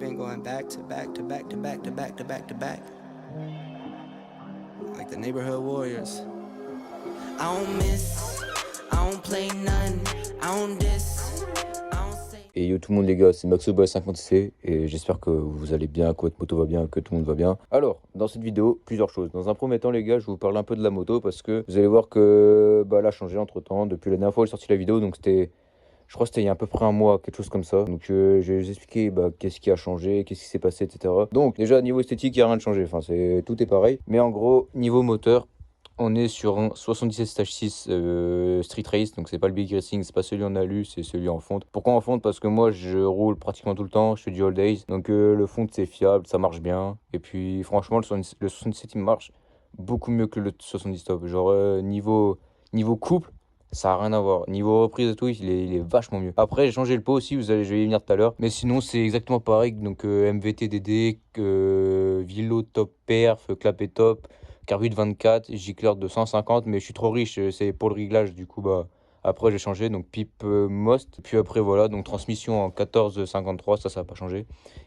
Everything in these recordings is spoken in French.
been going back to back to back to back to back to back to back. Like the neighborhood warriors. I don't miss, I don't play none, I don't diss, I don't say. Et yo tout le monde les gars, c'est MaxoBoy50C et j'espère que vous allez bien, que votre moto va bien, que tout le monde va bien. Alors, dans cette vidéo, plusieurs choses. Dans un premier temps les gars, je vais vous parler un peu de la moto parce que vous allez voir que elle a changé entre temps depuis la dernière fois où j'ai sorti la vidéo, donc c'était, je crois que c'était il y a à peu près un mois, quelque chose comme ça. Donc je vais vous expliquer qu'est-ce qui a changé, qu'est-ce qui s'est passé, etc. Donc déjà niveau esthétique, il n'y a rien de changé, enfin tout est pareil. Mais en gros, niveau moteur, on est sur un 77/6 Street Race, donc c'est pas le Big Racing, c'est pas celui en alu, c'est celui en fonte. Pourquoi en fonte? Parce que moi je roule pratiquement tout le temps, je fais du all days, donc le fonte c'est fiable, ça marche bien. Et puis franchement le 77 il marche beaucoup mieux que le 70 top. Genre niveau couple, ça a rien à voir. Niveau reprise et tout, il est vachement mieux. Après j'ai changé le pot aussi, je vais y venir tout à l'heure. Mais sinon c'est exactement pareil, donc MVT DD, Vilo top perf, clapet top. Carbu de 24, gicleur de 150, mais je suis trop riche, c'est pour le réglage, du coup, après j'ai changé, donc pipe Most, puis après voilà, donc transmission en 1453, ça n'a pas changé.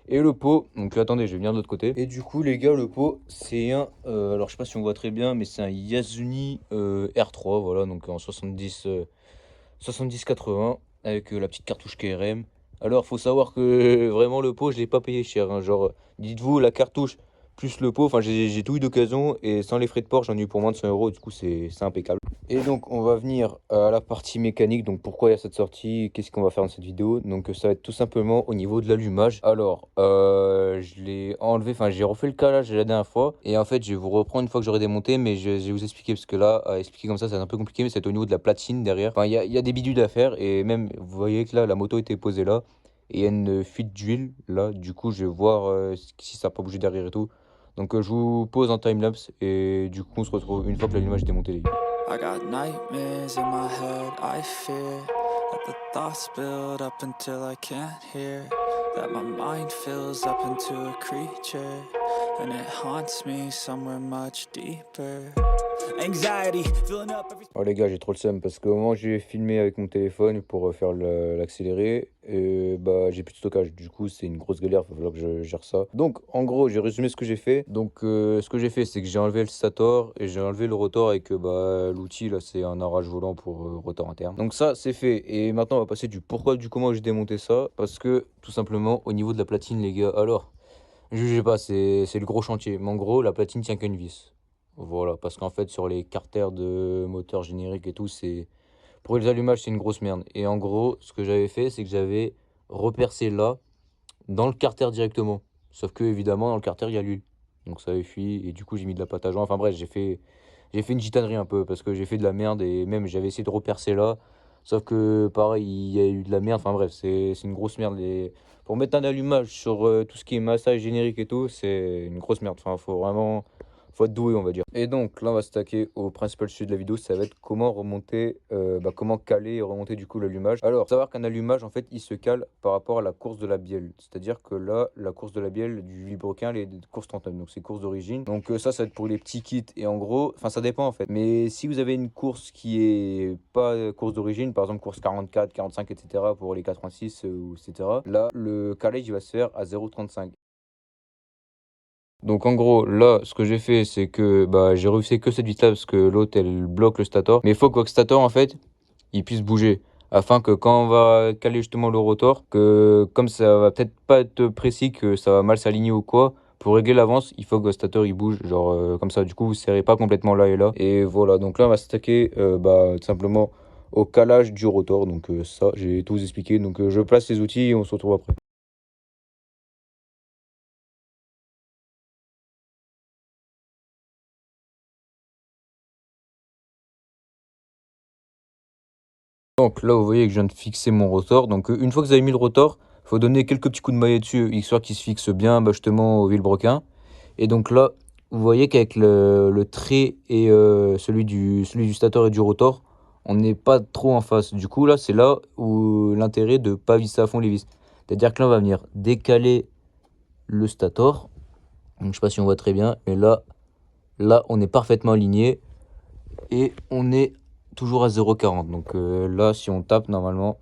Et le pot, donc attendez, je vais venir de l'autre côté. Et du coup, les gars, le pot, c'est un, alors je sais pas si on voit très bien, mais c'est un Yasuni R3, voilà, donc en 70-80, avec la petite cartouche KRM. Alors, faut savoir que vraiment le pot, je l'ai pas payé cher, hein. Genre, dites-vous, la cartouche plus le pot, enfin, j'ai tout eu d'occasion et sans les frais de port, j'en ai eu pour moins de 100 euros. Du coup, c'est impeccable. Et donc, on va venir à la partie mécanique. Donc, pourquoi il y a cette sortie? Qu'est-ce qu'on va faire dans cette vidéo? Donc, ça va être tout simplement au niveau de l'allumage. Alors, je l'ai enlevé, enfin, j'ai refait le calage la dernière fois. Et en fait, je vais vous reprendre une fois que j'aurai démonté, mais je vais vous expliquer parce que là, à expliquer comme ça, c'est un peu compliqué, mais c'est au niveau de la platine derrière. Enfin, il y a des bidules à faire et même, vous voyez que là, la moto était posée là. Et il y a une fuite d'huile là. Du coup, je vais voir si ça n'a pas bougé derrière et tout. Donc je vous pose en timelapse et du coup on se retrouve une fois que l'allumage est démonté les gars. I got nightmares in my head, I fear that the thoughts build up until I can't hear, that my mind fills up into a creature, and it haunts me somewhere much deeper. Anxiety filling up every... Oh les gars, j'ai trop le seum parce qu'au moment où j'ai filmé avec mon téléphone pour faire l'accéléré, j'ai plus de stockage. Du coup, c'est une grosse galère, il va falloir que je gère ça. Donc en gros, j'ai résumé ce que j'ai fait. Donc ce que j'ai fait, c'est que j'ai enlevé le stator et j'ai enlevé le rotor avec l'outil là, c'est un arrache volant pour rotor interne. Donc ça, c'est fait. Et maintenant, on va passer du pourquoi, du comment j'ai démonté ça. Parce que tout simplement, au niveau de la platine, les gars, alors, jugez pas, c'est le gros chantier. Mais en gros, la platine tient qu'à une vis. Voilà, parce qu'en fait, sur les carters de moteur générique et tout, c'est pour les allumages, c'est une grosse merde. Et en gros, ce que j'avais fait, c'est que j'avais repercé là, dans le carter directement. Sauf que, évidemment, dans le carter, il y a l'huile. Donc ça avait fui, et du coup, j'ai mis de la pâte à joint. Enfin bref, j'ai fait une gitanerie un peu, parce que j'ai fait de la merde, et même j'avais essayé de repercer là. Sauf que, pareil, il y a eu de la merde. Enfin bref, c'est une grosse merde. Pour mettre un allumage sur tout ce qui est massage générique et tout, c'est une grosse merde. Enfin, faut être doué, on va dire. Et donc là, on va s'attaquer au principal sujet de la vidéo, ça va être comment remonter, comment caler et remonter du coup l'allumage. Alors, faut savoir qu'un allumage, en fait, il se cale par rapport à la course de la bielle. C'est-à-dire que là, la course de la bielle du vilebrequin, elle est de course 39, donc c'est course d'origine. Donc ça va être pour les petits kits. Et en gros, enfin, ça dépend en fait. Mais si vous avez une course qui est pas course d'origine, par exemple course 44, 45, etc., pour les 86, etc., là, le calage, il va se faire à 0,35. Donc en gros, là, ce que j'ai fait, c'est que j'ai refait que cette vis-là parce que l'autre, elle bloque le stator. Mais il faut que le stator, en fait, il puisse bouger. Afin que quand on va caler justement le rotor, que comme ça va peut-être pas être précis, que ça va mal s'aligner ou quoi, pour régler l'avance, il faut que le stator, il bouge. Genre comme ça, du coup, vous serrez pas complètement là et là. Et voilà, donc là, on va s'attaquer tout simplement au calage du rotor. Donc ça, j'ai tout vous expliqué. Donc je place les outils et on se retrouve après. Donc là, vous voyez que je viens de fixer mon rotor. Donc une fois que vous avez mis le rotor, il faut donner quelques petits coups de maillet dessus, histoire qu'il se fixe bien justement au vilebrequin. Et donc là, vous voyez qu'avec le trait et celui du stator et du rotor, on n'est pas trop en face. Du coup, là, c'est là où l'intérêt de ne pas visser à fond les vis. C'est-à-dire que là, on va venir décaler le stator. Donc, je ne sais pas si on voit très bien, mais là, on est parfaitement aligné. Et on est toujours à 0,40. Donc là, si on tape, normalement,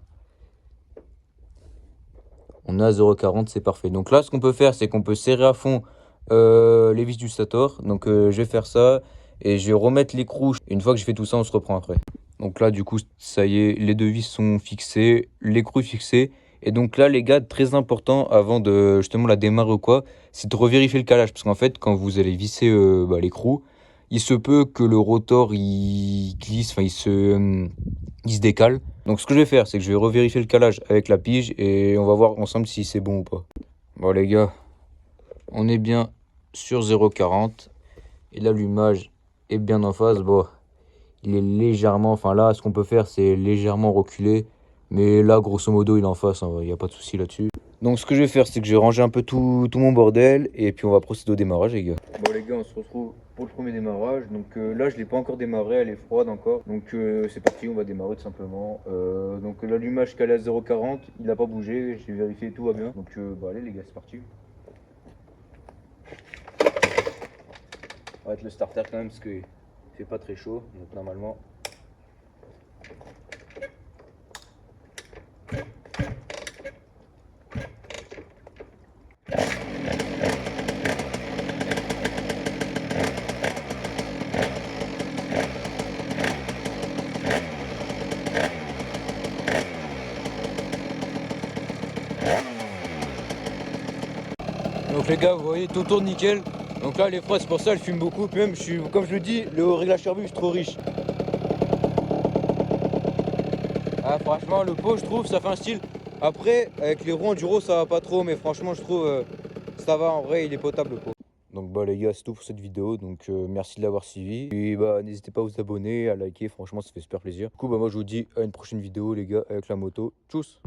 On est à 0,40, c'est parfait. Donc là, ce qu'on peut faire, c'est qu'on peut serrer à fond les vis du stator. Donc je vais faire ça et je vais remettre l'écrou. Une fois que j'ai fait tout ça, on se reprend après. Donc là, du coup, ça y est, les deux vis sont fixées, l'écrou est fixé. Et donc là, les gars, très important avant de justement la démarrer ou quoi, c'est de revérifier le calage. Parce qu'en fait, quand vous allez visser l'écrou, il se peut que le rotor il glisse, enfin il se décale. Donc ce que je vais faire, c'est que je vais revérifier le calage avec la pige et on va voir ensemble si c'est bon ou pas. Bon les gars, on est bien sur 0,40 et l'allumage est bien en phase. Bon, il est légèrement, enfin là, ce qu'on peut faire, c'est légèrement reculer. Mais là, grosso modo, il est en face, il n'y a pas de souci là-dessus. Donc ce que je vais faire, c'est que je vais ranger un peu tout mon bordel et puis on va procéder au démarrage, les gars. Bon les gars, on se retrouve pour le premier démarrage. Donc là, je ne l'ai pas encore démarré, elle est froide encore. Donc c'est parti, on va démarrer tout simplement. Donc l'allumage calé à 0,40, il n'a pas bougé, j'ai vérifié, tout va bien. Donc allez les gars, c'est parti. On va mettre le starter quand même parce qu'il fait pas très chaud, donc normalement. Donc les gars, vous voyez, tout tourne nickel. Donc là, les froids, c'est pour ça, elles fument beaucoup. Puis même, comme je le dis, le réglage turbo, je suis trop riche. Ah, franchement, le pot, je trouve, ça fait un style. Après, avec les roues enduro, ça va pas trop, mais franchement, je trouve, ça va, en vrai, il est potable, le pot. Donc bah les gars, c'est tout pour cette vidéo. Donc merci de l'avoir suivi. Et bah n'hésitez pas à vous abonner, à liker, franchement, ça fait super plaisir. Du coup, bah moi, je vous dis à une prochaine vidéo, les gars, avec la moto. Tchuss!